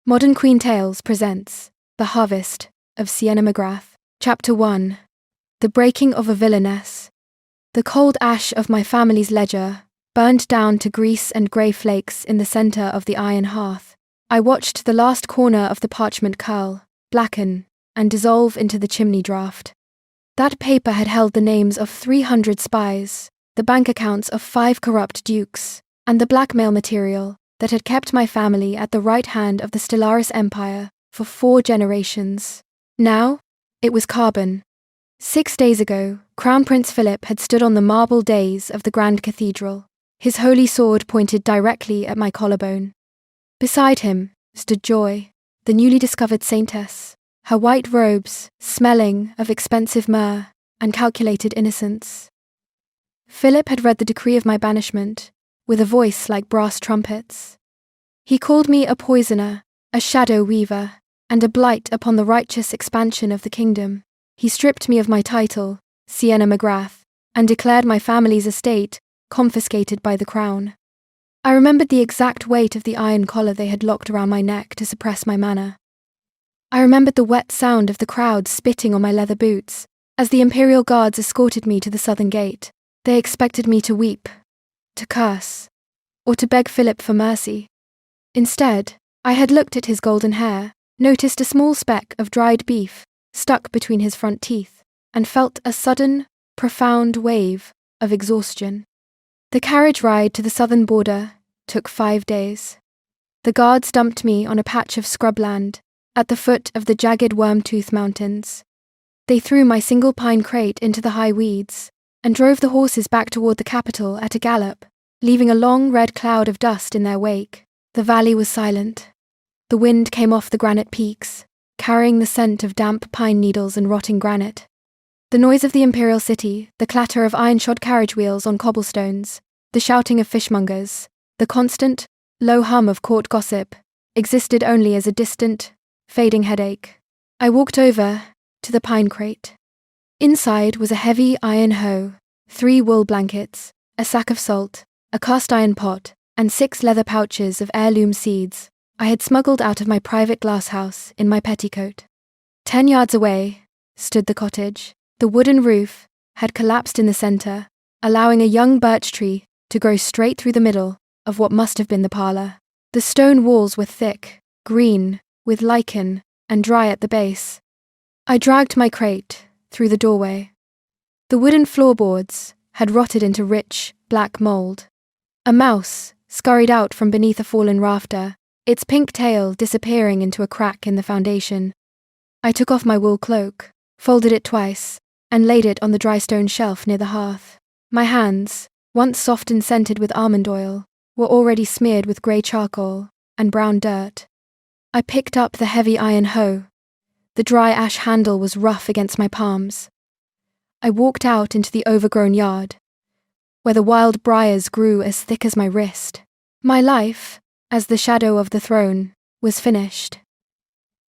Modern Queen Tales presents The Harvest of Sienna MacGrath, Chapter 1. The Breaking of a Villainess. The cold ash of my family's ledger burned down to grease and grey flakes in the centre of the iron hearth. I watched the last corner of the parchment curl, blacken, and dissolve into the chimney draught. That paper had held the names of 300 spies, the bank accounts of 5 corrupt dukes, and the blackmail material that had kept my family at the right hand of the Stellaris Empire for 4 generations. Now, it was carbon. 6 days ago, Crown Prince Phillip had stood on the marble dais of the Grand Cathedral, his holy sword pointed directly at my collarbone. Beside him stood Joy, the newly discovered saintess, her white robes smelling of expensive myrrh and calculated innocence. Philip had read the decree of my banishment, with a voice like brass trumpets. He called me a poisoner, a shadow weaver, and a blight upon the righteous expansion of the kingdom. He stripped me of my title, Sienna MacGrath, and declared my family's estate confiscated by the crown. I remembered the exact weight of the iron collar they had locked around my neck to suppress my manner. I remembered the wet sound of the crowd spitting on my leather boots as the imperial guards escorted me to the southern gate. They expected me to weep, to curse, or to beg Philip for mercy. Instead, I had looked at his golden hair, noticed a small speck of dried beef stuck between his front teeth, and felt a sudden, profound wave of exhaustion. The carriage ride to the southern border took 5 days. The guards dumped me on a patch of scrubland at the foot of the jagged Wyrmtooth Mountains. They threw my single pine crate into the high weeds and drove the horses back toward the capital at a gallop, leaving a long red cloud of dust in their wake. The valley was silent. The wind came off the granite peaks, carrying the scent of damp pine needles and rotting granite. The noise of the imperial city, the clatter of iron-shod carriage wheels on cobblestones, the shouting of fishmongers, the constant, low hum of court gossip, existed only as a distant, fading headache. I walked over to the pine crate. Inside was a heavy iron hoe, 3 wool blankets, a sack of salt, a cast-iron pot, and 6 leather pouches of heirloom seeds I had smuggled out of my private glasshouse in my petticoat. 10 yards away stood the cottage. The wooden roof had collapsed in the centre, allowing a young birch tree to grow straight through the middle of what must have been the parlour. The stone walls were thick, green, with lichen, and dry at the base. I dragged my crate through the doorway. The wooden floorboards had rotted into rich, black mould. A mouse scurried out from beneath a fallen rafter, its pink tail disappearing into a crack in the foundation. I took off my wool cloak, folded it twice, and laid it on the dry stone shelf near the hearth. My hands, once soft and scented with almond oil, were already smeared with grey charcoal and brown dirt. I picked up the heavy iron hoe. The dry ash handle was rough against my palms. I walked out into the overgrown yard, where the wild briars grew as thick as my wrist. My life, as the shadow of the throne, was finished.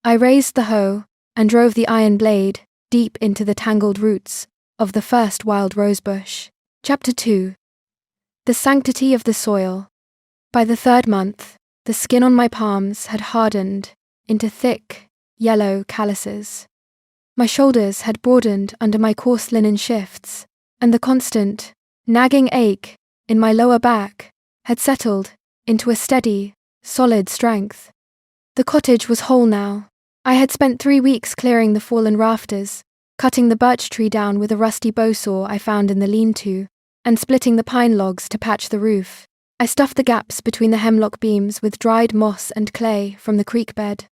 I raised the hoe and drove the iron blade deep into the tangled roots of the first wild rosebush. Chapter 2. The Sanctity of the Soil. By the 3rd month, the skin on my palms had hardened into thick, yellow calluses. My shoulders had broadened under my coarse linen shifts, and the constant, nagging ache in my lower back had settled into a steady, solid strength. The cottage was whole now. I had spent 3 weeks clearing the fallen rafters, cutting the birch tree down with a rusty bow saw I found in the lean-to, and splitting the pine logs to patch the roof. I stuffed the gaps between the hemlock beams with dried moss and clay from the creek bed.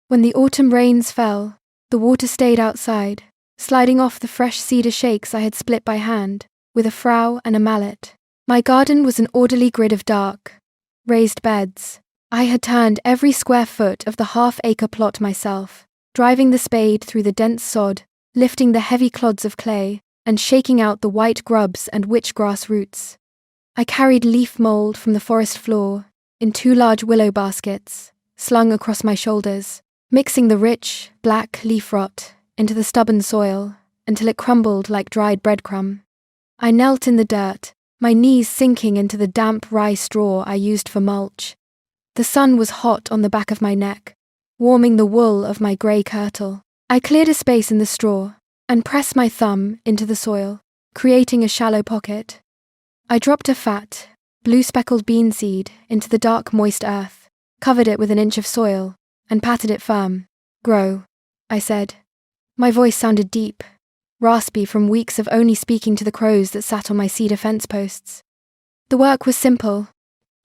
When the autumn rains fell, the water stayed outside, sliding off the fresh cedar shakes I had split by hand, with a frow and a mallet. My garden was an orderly grid of dark, raised beds. I had turned every square foot of the half-acre plot myself, driving the spade through the dense sod, lifting the heavy clods of clay, and shaking out the white grubs and witchgrass roots. I carried leaf mould from the forest floor in 2 large willow baskets, slung across my shoulders, mixing the rich, black leaf rot into the stubborn soil until it crumbled like dried breadcrumb. I knelt in the dirt, my knees sinking into the damp rye straw I used for mulch. The sun was hot on the back of my neck, warming the wool of my grey kirtle. I cleared a space in the straw and pressed my thumb into the soil, creating a shallow pocket. I dropped a fat, blue-speckled bean seed into the dark, moist earth, covered it with an inch of soil, and patted it firm. "Grow," I said. My voice sounded deep, raspy from weeks of only speaking to the crows that sat on my cedar fence posts. The work was simple.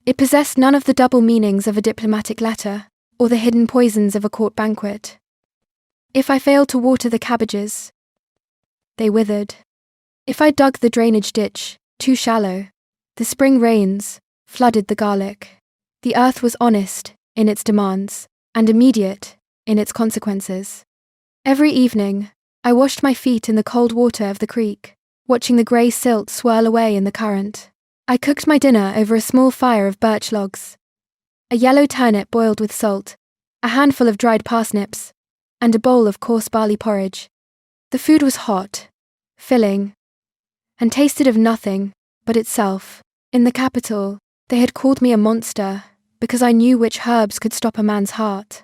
It possessed none of the double meanings of a diplomatic letter or the hidden poisons of a court banquet. If I failed to water the cabbages, they withered. If I dug the drainage ditch too shallow, the spring rains flooded the garlic. The earth was honest in its demands and immediate in its consequences. Every evening, I washed my feet in the cold water of the creek, watching the grey silt swirl away in the current. I cooked my dinner over a small fire of birch logs. A yellow turnip boiled with salt, a handful of dried parsnips, and a bowl of coarse barley porridge. The food was hot, filling, and tasted of nothing but itself. In the capital, they had called me a monster because I knew which herbs could stop a man's heart.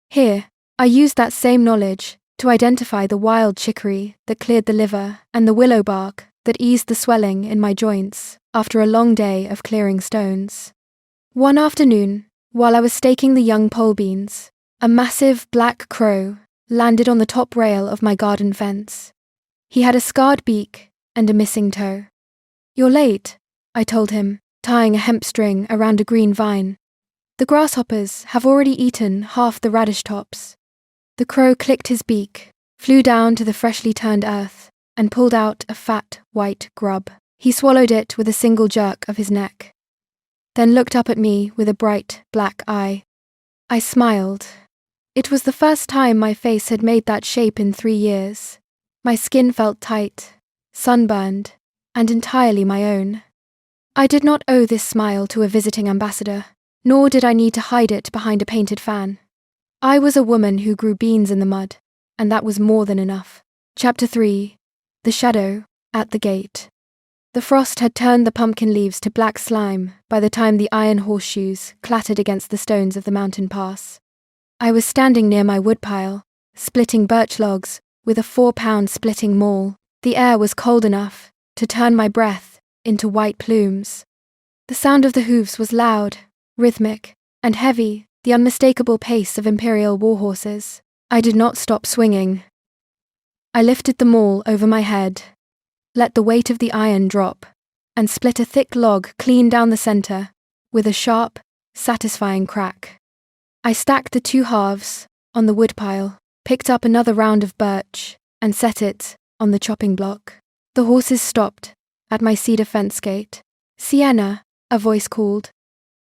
Here, I used that same knowledge to identify the wild chicory that cleared the liver and the willow bark that eased the swelling in my joints after a long day of clearing stones. One afternoon, while I was staking the young pole beans, a massive black crow landed on the top rail of my garden fence. He had a scarred beak and a missing toe. "You're late," I told him, tying a hemp string around a green vine. "The grasshoppers have already eaten half the radish tops." The crow clicked his beak, flew down to the freshly turned earth, and pulled out a fat, white grub. He swallowed it with a single jerk of his neck, then looked up at me with a bright, black eye. I smiled. It was the first time my face had made that shape in 3 years. My skin felt tight, sunburned, and entirely my own. I did not owe this smile to a visiting ambassador, nor did I need to hide it behind a painted fan. I was a woman who grew beans in the mud, and that was more than enough. Chapter 3. The Shadow at the Gate. The frost had turned the pumpkin leaves to black slime by the time the iron horseshoes clattered against the stones of the mountain pass. I was standing near my woodpile, splitting birch logs with a 4-pound splitting maul. The air was cold enough to turn my breath into white plumes. The sound of the hooves was loud, rhythmic, and heavy, the unmistakable pace of imperial warhorses. I did not stop swinging. I lifted the maul over my head, let the weight of the iron drop, and split a thick log clean down the center with a sharp, satisfying crack. I stacked the 2 halves on the woodpile, picked up another round of birch, and set it on the chopping block. The horses stopped at my cedar fence gate. "Sienna," a voice called.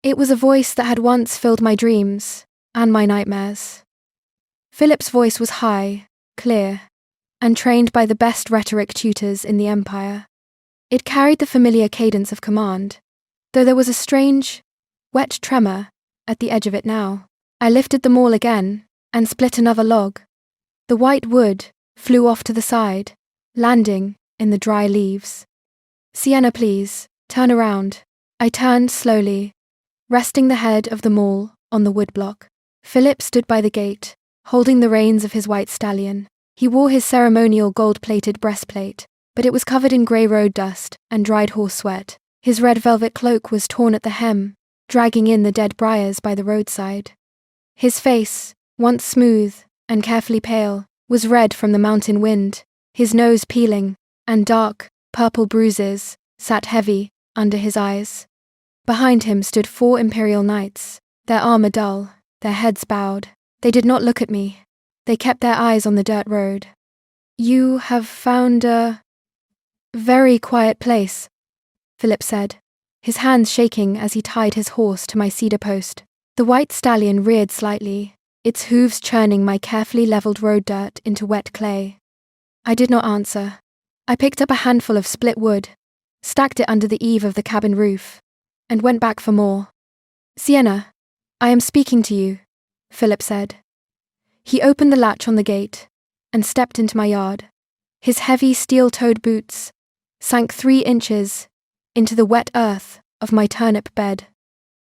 It was a voice that had once filled my dreams and my nightmares. Philip's voice was high, clear, and trained by the best rhetoric tutors in the Empire. It carried the familiar cadence of command, though there was a strange, wet tremor at the edge of it now. I lifted the maul again and split another log. The white wood flew off to the side, landing in the dry leaves. "Sienna, please, turn around." I turned slowly, resting the head of the maul on the woodblock. Philip stood by the gate, holding the reins of his white stallion. He wore his ceremonial gold-plated breastplate, but it was covered in grey road dust and dried horse sweat. His red velvet cloak was torn at the hem, dragging in the dead briars by the roadside. His face, once smooth and carefully pale, was red from the mountain wind, his nose peeling, and dark, purple bruises sat heavy under his eyes. Behind him stood 4 imperial knights, their armor dull, their heads bowed. They did not look at me. They kept their eyes on the dirt road. "You have found a very quiet place," Philip said, his hands shaking as he tied his horse to my cedar post. The white stallion reared slightly, its hooves churning my carefully leveled road dirt into wet clay. I did not answer. I picked up a handful of split wood, stacked it under the eave of the cabin roof, and went back for more. "Sienna, I am speaking to you," Philip said. He opened the latch on the gate and stepped into my yard. His heavy steel-toed boots sank 3 inches into the wet earth of my turnip bed.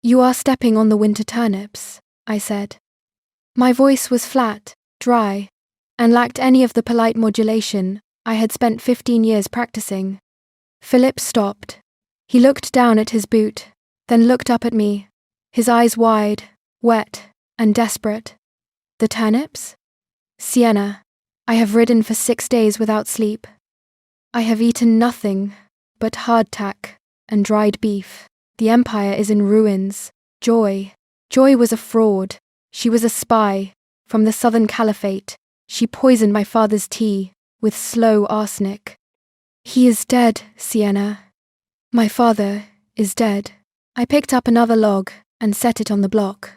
"You are stepping on the winter turnips," I said. My voice was flat, dry, and lacked any of the polite modulation I had spent 15 years practicing. Philip stopped. He looked down at his boot, then looked up at me, his eyes wide, wet, and desperate. The turnips? Sienna, I have ridden for 6 days without sleep. I have eaten nothing but hardtack and dried beef. The empire is in ruins. Joy was a fraud. She was a spy from the southern caliphate. She poisoned my father's tea with slow arsenic. He is dead, Sienna. My father is dead. I picked up another log and set it on the block.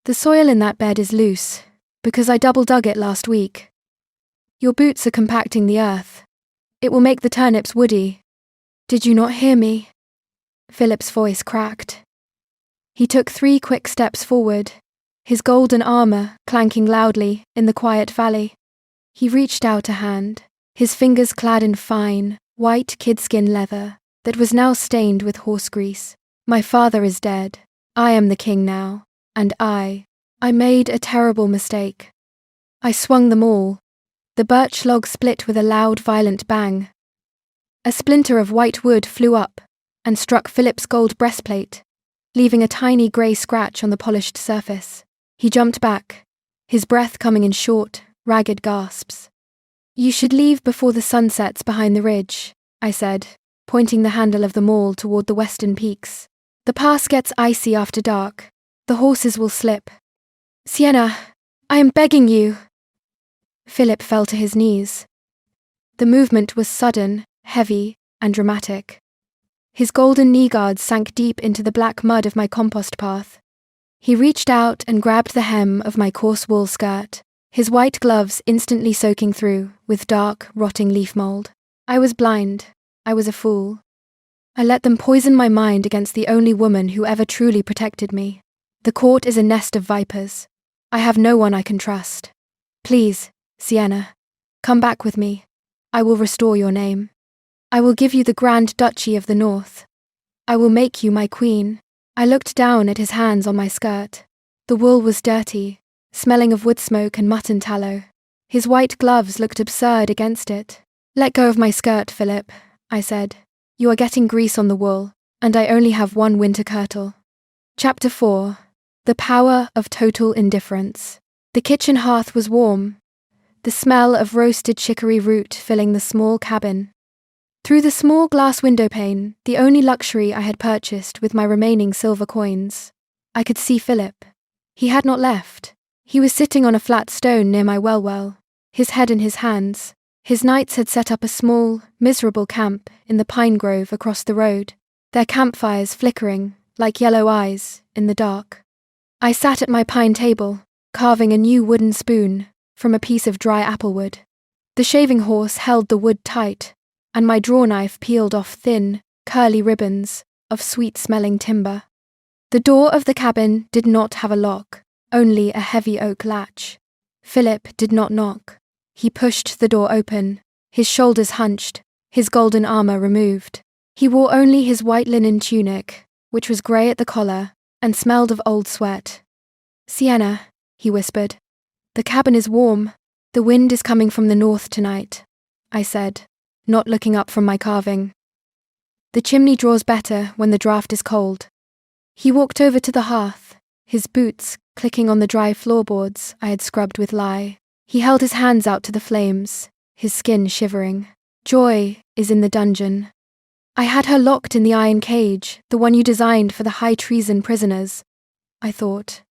The soil in that bed is loose, because I double-dug it last week. Your boots are compacting the earth. It will make the turnips woody. Did you not hear me? Philip's voice cracked. He took 3 quick steps forward, his golden armor clanking loudly in the quiet valley. He reached out a hand, his fingers clad in fine, white kidskin leather that was now stained with horse grease. My father is dead. I am the king now, and I made a terrible mistake. I swung them all. The birch log split with a loud, violent bang. A splinter of white wood flew up and struck Philip's gold breastplate, leaving a tiny grey scratch on the polished surface. He jumped back, his breath coming in short, ragged gasps. You should leave before the sun sets behind the ridge, I said, pointing the handle of the maul toward the western peaks. The pass gets icy after dark. The horses will slip. Sienna, I am begging you. Philip fell to his knees. The movement was sudden, heavy, and dramatic. His golden knee guards sank deep into the black mud of my compost path. He reached out and grabbed the hem of my coarse wool skirt, his white gloves instantly soaking through with dark, rotting leaf mold. I was blind. I was a fool. I let them poison my mind against the only woman who ever truly protected me. The court is a nest of vipers. I have no one I can trust. Please, Sienna, come back with me. I will restore your name. I will give you the Grand Duchy of the North. I will make you my queen. I looked down at his hands on my skirt. The wool was dirty, smelling of wood smoke and mutton tallow. His white gloves looked absurd against it. Let go of my skirt, Philip, I said. You are getting grease on the wool, and I only have one winter kirtle. Chapter 4. The Power of Total Indifference. The kitchen hearth was warm, the smell of roasted chicory root filling the small cabin. Through the small glass window pane, the only luxury I had purchased with my remaining silver coins, I could see Philip. He had not left. He was sitting on a flat stone near my well, his head in his hands. His knights had set up a small, miserable camp in the pine grove across the road, their campfires flickering, like yellow eyes, in the dark. I sat at my pine table, carving a new wooden spoon from a piece of dry applewood. The shaving horse held the wood tight, and my drawknife peeled off thin, curly ribbons of sweet-smelling timber. The door of the cabin did not have a lock, only a heavy oak latch. Philip did not knock. He pushed the door open, his shoulders hunched, his golden armor removed. He wore only his white linen tunic, which was grey at the collar and smelled of old sweat. Sienna, he whispered. The cabin is warm. The wind is coming from the north tonight, I said, not looking up from my carving. The chimney draws better when the draft is cold. He walked over to the hearth, his boots clicking on the dry floorboards I had scrubbed with lye. He held his hands out to the flames, his skin shivering. Joy is in the dungeon. I had her locked in the iron cage, the one you designed for the high treason prisoners. I thought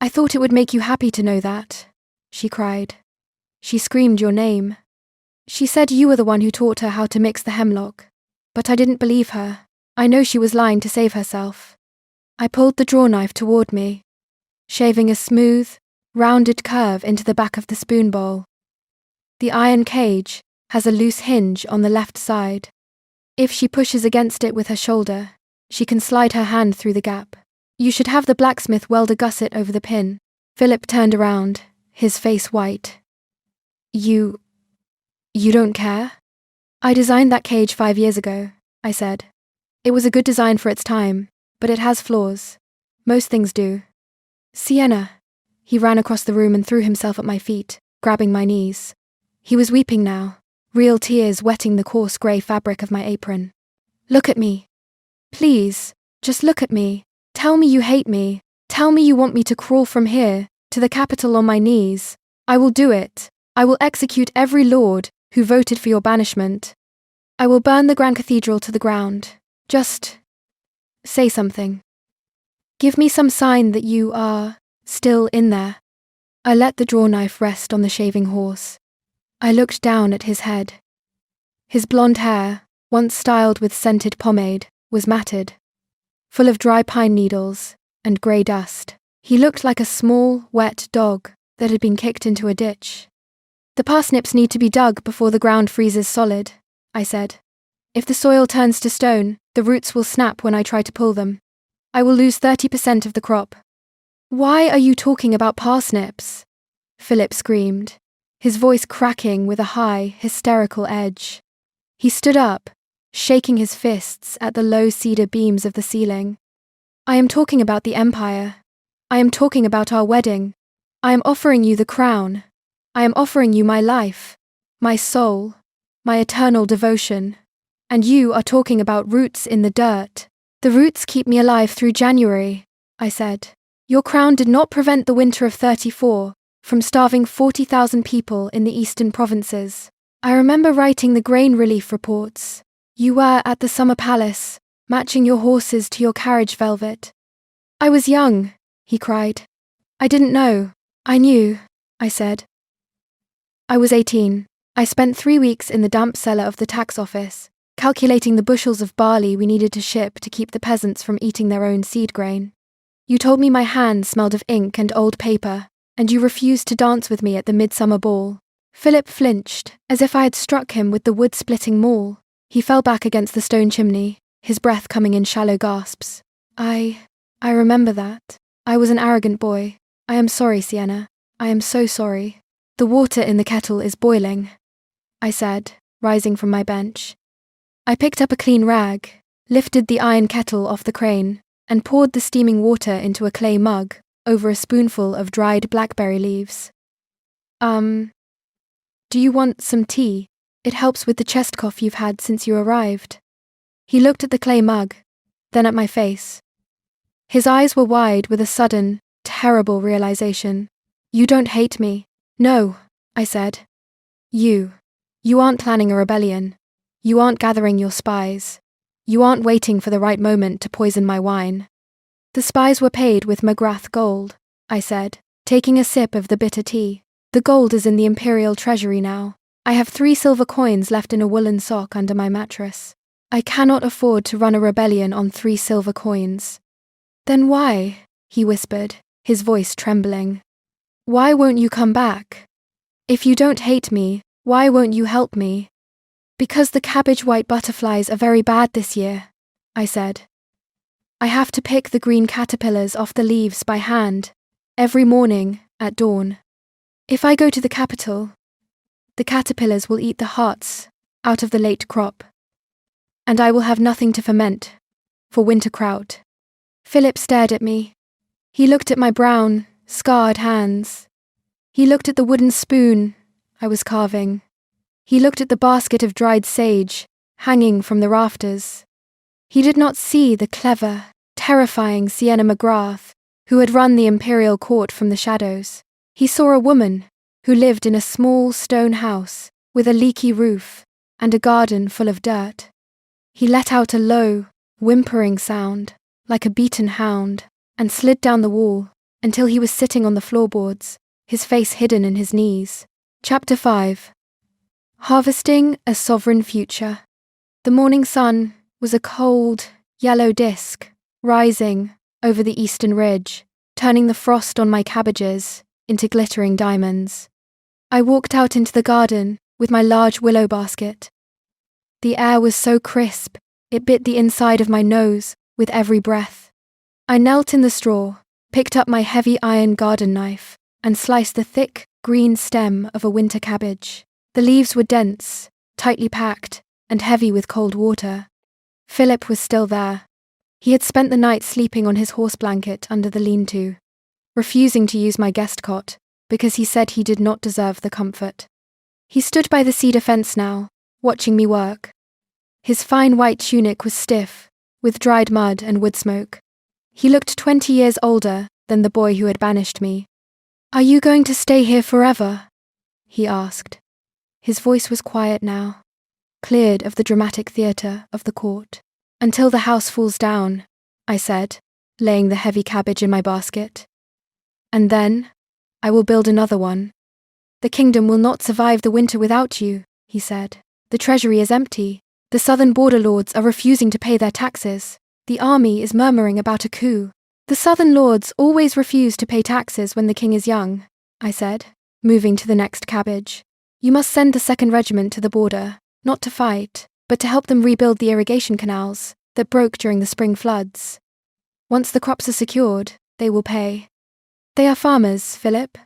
it would make you happy to know that, she cried. She screamed your name. She said you were the one who taught her how to mix the hemlock. But I didn't believe her. I know she was lying to save herself. I pulled the drawknife toward me, shaving a smooth, rounded curve into the back of the spoon bowl. The iron cage has a loose hinge on the left side. If she pushes against it with her shoulder, she can slide her hand through the gap. You should have the blacksmith weld a gusset over the pin. Philip turned around, his face white. You don't care? I designed that cage 5 years ago, I said. It was a good design for its time, but it has flaws. Most things do. Sienna, He ran across the room and threw himself at my feet, grabbing my knees. He was weeping now, real tears wetting the coarse grey fabric of my apron. Look at me. Please, just look at me. Tell me you hate me. Tell me you want me to crawl from here to the capital on my knees. I will do it. I will execute every lord who voted for your banishment. I will burn the Grand Cathedral to the ground. Just say something. Give me some sign that you are still in there. I let the draw knife rest on the shaving horse. I looked down at his head. His blonde hair, once styled with scented pomade, was matted, full of dry pine needles and grey dust. He looked like a small, wet dog that had been kicked into a ditch. The parsnips need to be dug before the ground freezes solid, I said. If the soil turns to stone, the roots will snap when I try to pull them. I will lose 30% of the crop. Why are you talking about parsnips? Philip screamed, his voice cracking with a high, hysterical edge. He stood up, shaking his fists at the low cedar beams of the ceiling. I am talking about the Empire. I am talking about our wedding. I am offering you the crown. I am offering you my life, my soul, my eternal devotion. And you are talking about roots in the dirt. The roots keep me alive through January, I said. Your crown did not prevent the winter of 34 from starving 40,000 people in the eastern provinces. I remember writing the grain relief reports. You were at the summer palace, matching your horses to your carriage velvet. I was young, he cried. I didn't know. I knew, I said. I was 18. I spent 3 weeks in the damp cellar of the tax office, calculating the bushels of barley we needed to ship to keep the peasants from eating their own seed grain. You told me my hands smelled of ink and old paper, and you refused to dance with me at the midsummer ball. Philip flinched, as if I had struck him with the wood-splitting maul. He fell back against the stone chimney, his breath coming in shallow gasps. I remember that. I was an arrogant boy. I am sorry, Sienna. I am so sorry. The water in the kettle is boiling, I said, rising from my bench. I picked up a clean rag, lifted the iron kettle off the crane, and poured the steaming water into a clay mug over a spoonful of dried blackberry leaves. Do you want some tea? It helps with the chest cough you've had since you arrived. He looked at the clay mug, then at my face. His eyes were wide with a sudden, terrible realization. You don't hate me. No, I said. You aren't planning a rebellion. You aren't gathering your spies. You aren't waiting for the right moment to poison my wine. The spies were paid with MacGrath gold, I said, taking a sip of the bitter tea. The gold is in the imperial treasury now. I have 3 silver coins left in a woolen sock under my mattress. I cannot afford to run a rebellion on 3 silver coins. Then why? He whispered, his voice trembling. Why won't you come back? If you don't hate me, why won't you help me? Because the cabbage white butterflies are very bad this year, I said. I have to pick the green caterpillars off the leaves by hand, every morning at dawn. If I go to the capital, the caterpillars will eat the hearts out of the late crop, and I will have nothing to ferment for winter kraut. Philip stared at me. He looked at my brown, scarred hands. He looked at the wooden spoon I was carving. He looked at the basket of dried sage hanging from the rafters. He did not see the clever, terrifying Sienna MacGrath, who had run the imperial court from the shadows. He saw a woman who lived in a small stone house with a leaky roof and a garden full of dirt. He let out a low, whimpering sound, like a beaten hound, and slid down the wall until he was sitting on the floorboards, his face hidden in his knees. Chapter 5. Harvesting a Sovereign Future. The morning sun was a cold, yellow disk, rising over the eastern ridge, turning the frost on my cabbages into glittering diamonds. I walked out into the garden with my large willow basket. The air was so crisp, it bit the inside of my nose with every breath. I knelt in the straw, picked up my heavy iron garden knife, and sliced the thick, green stem of a winter cabbage. The leaves were dense, tightly packed, and heavy with cold water. Philip was still there. He had spent the night sleeping on his horse blanket under the lean-to. refusing to use my guest cot because he said he did not deserve the comfort. He stood by the cedar fence now, watching me work. His fine white tunic was stiff, with dried mud and wood smoke. He looked 20 years older than the boy who had banished me. "Are you going to stay here forever?" he asked. His voice was quiet now, cleared of the dramatic theatre of the court. "Until the house falls down," I said, laying the heavy cabbage in my basket. "And then, I will build another one." "The kingdom will not survive the winter without you," he said. "The treasury is empty. The southern border lords are refusing to pay their taxes. The army is murmuring about a coup." "The southern lords always refuse to pay taxes when the king is young," I said, moving to the next cabbage. "You must send the 2nd Regiment to the border, not to fight, but to help them rebuild the irrigation canals that broke during the spring floods. Once the crops are secured, they will pay." "They are farmers, Philip.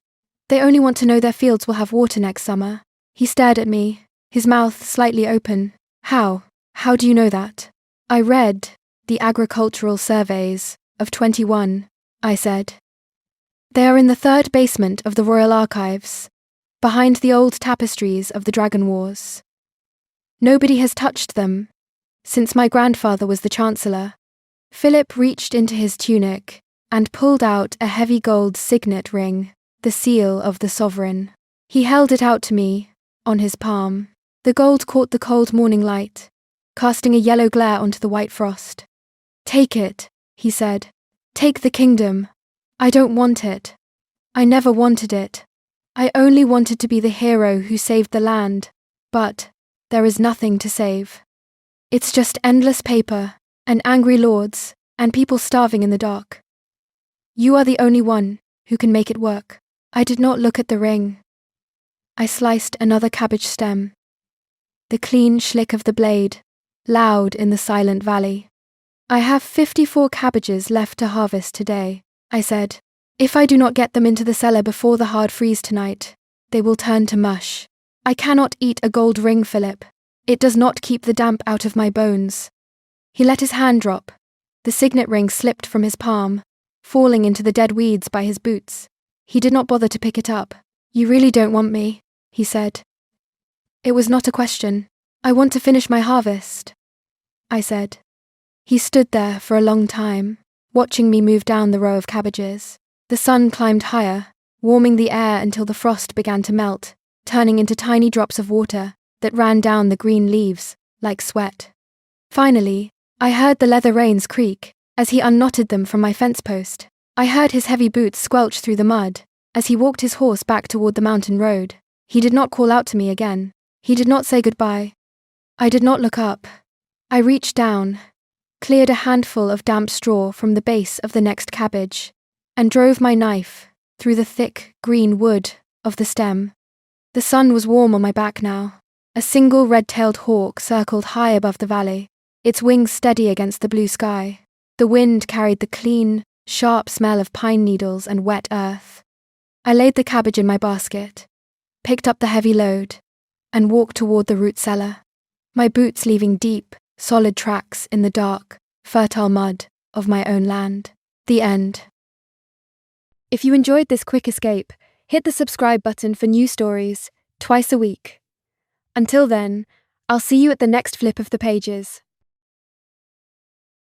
They only want to know their fields will have water next summer." He stared at me, his mouth slightly open. How? How do you know that?" "I read the agricultural surveys of 21, I said. "They are in the 3rd basement of the Royal Archives, behind the old tapestries of the Dragon Wars. Nobody has touched them since my grandfather was the Chancellor." Philip reached into his tunic and pulled out a heavy gold signet ring, the seal of the sovereign. He held it out to me, on his palm. The gold caught the cold morning light, casting a yellow glare onto the white frost. "Take it," he said. "Take the kingdom. I don't want it. I never wanted it. I only wanted to be the hero who saved the land. But there is nothing to save. It's just endless paper, and angry lords, and people starving in the dark. You are the only one who can make it work." I did not look at the ring. I sliced another cabbage stem. The clean schlick of the blade, loud in the silent valley. "I have 54 cabbages left to harvest today," I said. "If I do not get them into the cellar before the hard freeze tonight, they will turn to mush. I cannot eat a gold ring, Philip. It does not keep the damp out of my bones." He let his hand drop. The signet ring slipped from his palm, falling into the dead weeds by his boots. He did not bother to pick it up. "You really don't want me," he said. "It was not a question. I want to finish my harvest," I said. He stood there for a long time, watching me move down the row of cabbages. The sun climbed higher, warming the air until the frost began to melt, turning into tiny drops of water that ran down the green leaves like sweat. Finally, I heard the leather reins creak as he unknotted them from my fence post. I heard his heavy boots squelch through the mud as he walked his horse back toward the mountain road. He did not call out to me again. He did not say goodbye. I did not look up. I reached down, cleared a handful of damp straw from the base of the next cabbage, and drove my knife through the thick green wood of the stem. The sun was warm on my back now. A single red-tailed hawk circled high above the valley, its wings steady against the blue sky. The wind carried the clean, sharp smell of pine needles and wet earth. I laid the cabbage in my basket, picked up the heavy load, and walked toward the root cellar, my boots leaving deep, solid tracks in the dark, fertile mud of my own land. The end. If you enjoyed this quick escape, hit the subscribe button for new stories twice a week. Until then, I'll see you at the next flip of the pages.